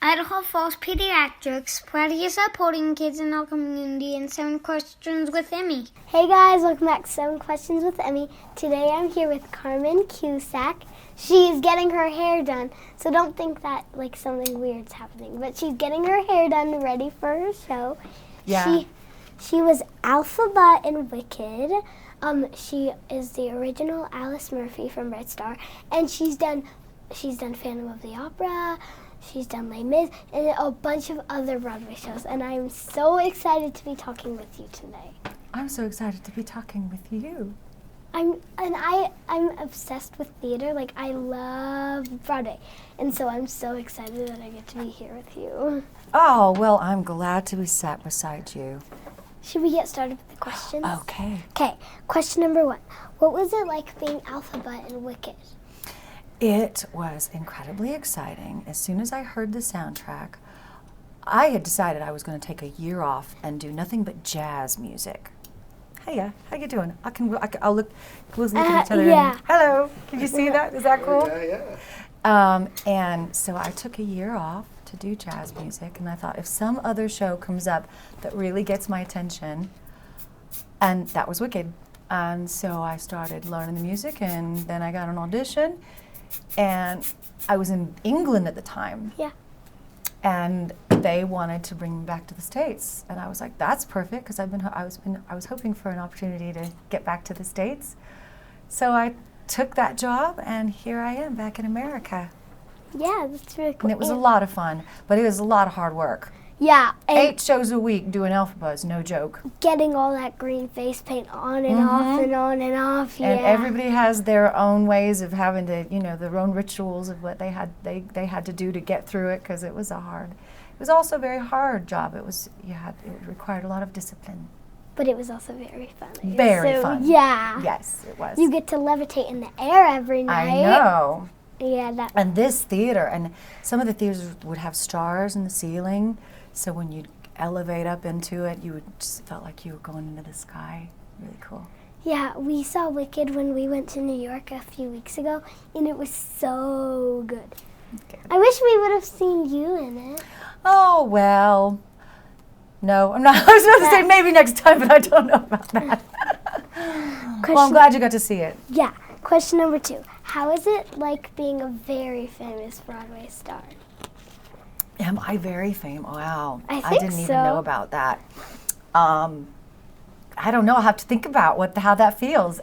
Idaho Falls Pediatrics, proudly supporting kids in our community in 7 Questions with Emmy. Hey guys, welcome back to 7 Questions with Emmy. Today I'm here with Carmen Cusack. She's getting her hair done, so don't think that like something weird's happening. But she's getting her hair done, ready for her show. Yeah. She was Elphaba in Wicked. She is the original Alice Murphy from Red Star, and she's done Phantom of the Opera. She's done Les Mis and a bunch of other Broadway shows, and I'm so excited to be talking with you today. I'm so excited to be talking with you. I'm obsessed with theater. Like, I love Broadway, and so I'm so excited that I get to be here with you. Oh, well, I'm glad to be sat beside you. Should we get started with the questions? Okay. Okay, question number 1. What was it like being Elphaba in Wicked? It was incredibly exciting. As soon as I heard the soundtrack, I had decided I was going to take a year off and do nothing but jazz music. Hiya, how you doing? I'll look. We'll look at each other. Yeah. Hello. Can you see that? Is that cool? Yeah. And so I took a year off to do jazz music, and I thought if some other show comes up that really gets my attention, and that was Wicked. And so I started learning the music, and then I got an audition. And I was in England at the time. Yeah. And they wanted to bring me back to the States, and I was like, "That's perfect," because I was hoping for an opportunity to get back to the States. So I took that job, and here I am back in America. Yeah, that's really cool. And it was a lot of fun, but it was a lot of hard work. Yeah. And 8 shows a week doing Elphaba is no joke. getting all that green face paint on and off and on and off. Yeah. And everybody has their own ways of having to, their own rituals of what they had to do to get through it, because it was it was also a very hard job. It required a lot of discipline. But it was also very fun. Very fun. Yeah. Yes, it was. You get to levitate in the air every night. I know. Yeah, And this theater, and some of the theaters would have stars in the ceiling, so when you'd elevate up into it, you would just felt like you were going into the sky. Really cool. Yeah, we saw Wicked when we went to New York a few weeks ago, and it was so good. Good. I wish we would have seen you in it. Oh, well, no, I'm not. I was about to say maybe next time, but I don't know about that. Well, I'm glad you got to see it. Yeah. Question number 2. How is it like being a very famous Broadway star? Am I very famous? Wow. I think didn't even so. know about that. I don't know. I'll have to think about how that feels.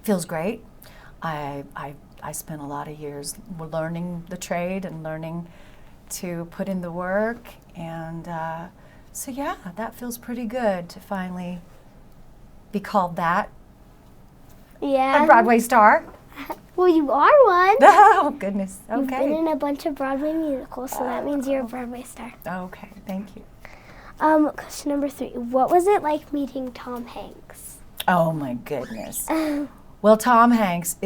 Feels great. I spent a lot of years learning the trade and learning to put in the work. And so, yeah, that feels pretty good to finally be called that. Yeah. A Broadway star. Well, you are one. Oh, goodness. You've been Okay. in a bunch of Broadway musicals, so that means you're a Broadway star. Okay, thank you. Question number 3. What was it like meeting Tom Hanks? Oh, my goodness. Well, Tom Hanks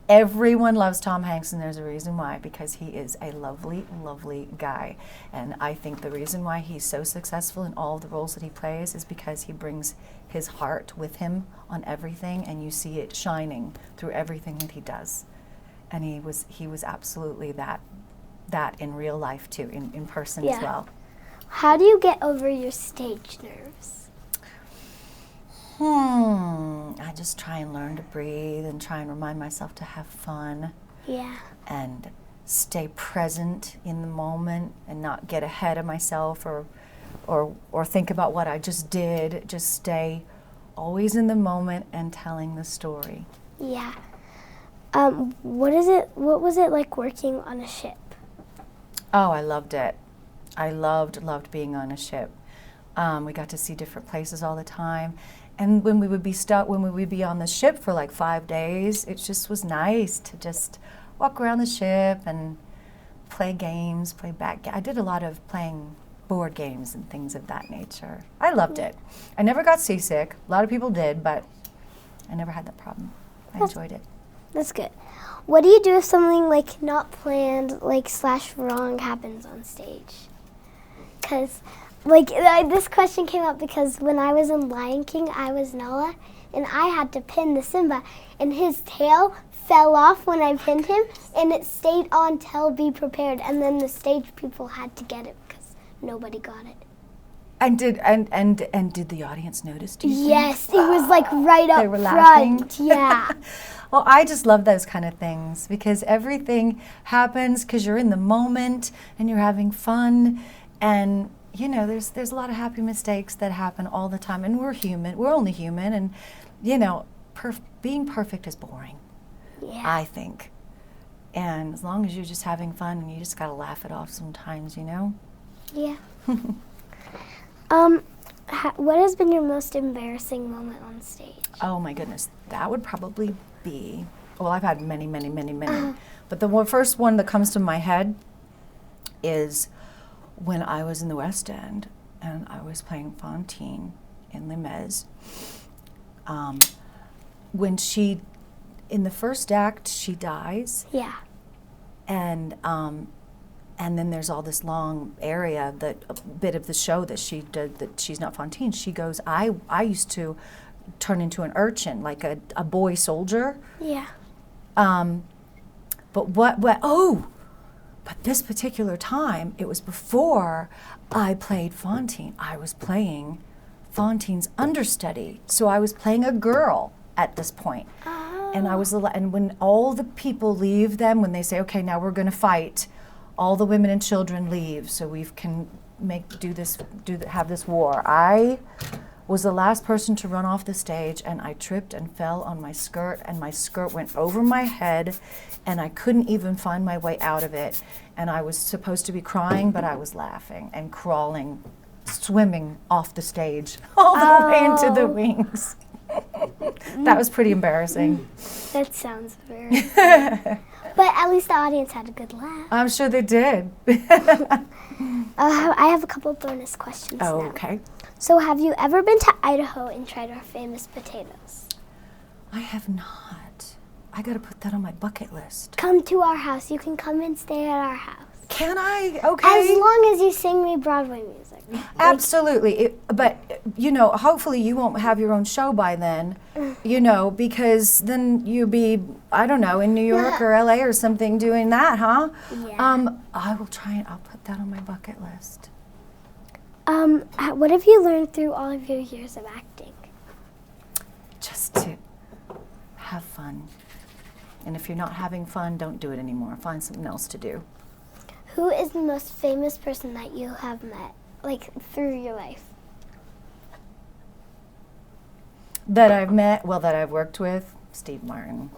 everyone loves Tom Hanks, and there's a reason why, because he is a lovely, lovely guy. And I think the reason why he's so successful in all the roles that he plays is because he brings his heart with him on everything, and you see it shining through everything that he does. And he was absolutely that in real life too, in person as well. How do you get over your stage nerves? I just try and learn to breathe and try and remind myself to have fun. Yeah. And stay present in the moment and not get ahead of myself or think about what I just did. Just stay always in the moment and telling the story. Yeah. What was it like working on a ship? Oh, I loved it. I loved being on a ship. We got to see different places all the time. And when we would be on the ship for like 5 days, it just was nice to just walk around the ship and play games, I did a lot of playing board games and things of that nature. I loved it. I never got seasick. A lot of people did, but I never had that problem. I enjoyed it. That's good. What do you do if something like not planned, like / wrong happens on stage? Because this question came up because when I was in Lion King, I was Nala, and I had to pin the Simba, and his tail fell off when I pinned him, and it stayed on till Be Prepared, and then the stage people had to get it because nobody got it. And did the audience notice? Do you think? Yes, it was like right up They were front. laughing? Yeah. Well, I just love those kind of things because everything happens because you're in the moment and you're having fun, and you know, there's a lot of happy mistakes that happen all the time, and we're human. We're only human, and you know, being perfect is boring. Yeah. I think. And as long as you're just having fun and you just gotta laugh it off sometimes, you know. Yeah. What has been your most embarrassing moment on stage? Oh my goodness, that would probably be, well, I've had many, but the first one that comes to my head is when I was in the West End and I was playing Fantine in Les Mis. When she, in the first act, she dies. Yeah. And then there's all this long area, that a bit of the show that she did, that she's not Fantine. She goes, I used to turn into an urchin, like a boy soldier. Yeah. But this particular time, it was before I played Fantine. I was playing Fantine's understudy. So I was playing a girl at this point. Oh. And when all the people leave them, when they say, okay, now we're gonna fight, all the women and children leave so we can have this war. I was the last person to run off the stage, and I tripped and fell on my skirt, and my skirt went over my head, and I couldn't even find my way out of it. And I was supposed to be crying, but I was laughing and crawling, swimming off the stage all the way into the wings. That was pretty embarrassing. That sounds very funny. But at least the audience had a good laugh. I'm sure they did. I have a couple bonus questions now. Okay. So have you ever been to Idaho and tried our famous potatoes? I have not. I gotta put that on my bucket list. Come to our house. You can come and stay at our house. Can I? Okay. As long as you sing me Broadway music. Absolutely. But, you know, hopefully you won't have your own show by then, you know, because then you'll be, I don't know, in New York or LA or something doing that, huh? Yeah. I will try and I'll put that on my bucket list. What have you learned through all of your years of acting? Just to have fun. And if you're not having fun, don't do it anymore. Find something else to do. Who is the most famous person that you have met, like, through your life? That I've met, well, that I've worked with, Steve Martin.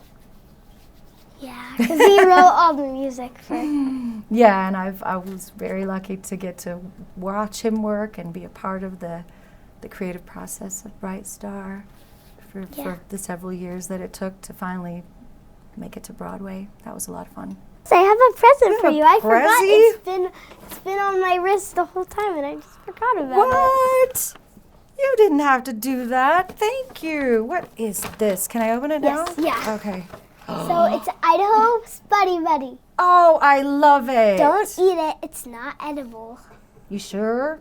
Yeah, because he wrote all the music for... Yeah, and I was very lucky to get to watch him work and be a part of the creative process of Bright Star for the several years that it took to finally make it to Broadway. That was a lot of fun. So I have a present for you. I forgot. Prezi? It's been on my wrist the whole time, and I just forgot about it. What? You didn't have to do that. Thank you. What is this? Can I open it now? Yes. Yeah. Okay. So it's Idaho Spuddy Buddy. Oh, I love it. Don't eat it. It's not edible. You sure?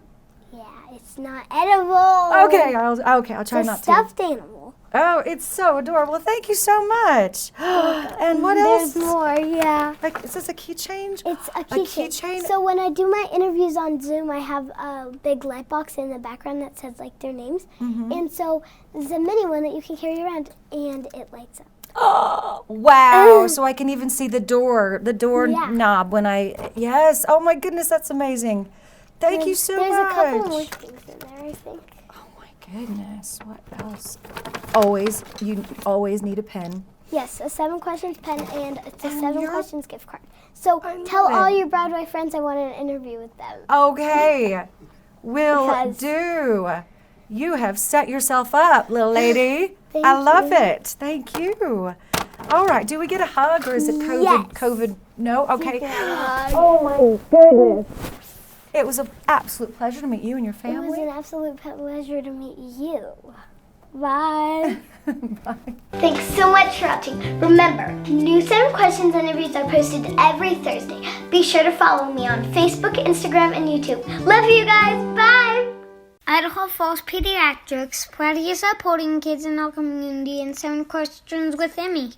Yeah, it's not edible. Okay, I'll try It's not a to. stuffed animal. Oh, it's so adorable. Thank you so much. And what else? There's more, yeah. Like, is this a keychain? It's a keychain? So when I do my interviews on Zoom, I have a big light box in the background that says, like, their names. Mm-hmm. And so there's a mini one that you can carry around, and it lights up. Oh, wow. So I can even see the door Yeah. knob when yes. Oh my goodness, that's amazing. Thank you so much. There's a couple more things in there, I think. Oh my goodness, what else? You always need a pen. Yes, a 7 questions pen, and it's a And 7 you're- questions gift card. So I tell love all it. your Broadway friends I want an interview with them. Okay, will Because- do. You have set yourself up, little lady. Thank I love you. it. Thank you. All right, do we get a hug or is it COVID? Yes. COVID? No? Okay. Yeah. Oh my goodness. It was an absolute pleasure to meet you and your It was family. an absolute pleasure to meet you. Bye. Bye. Thanks so much for watching. Remember, new 7 questions interviews are posted every Thursday. Be sure to follow me on Facebook, Instagram, and YouTube. Love you guys. Bye. Idaho Falls Pediatrics, proudly supporting kids in our community, and 7 questions with Emmy.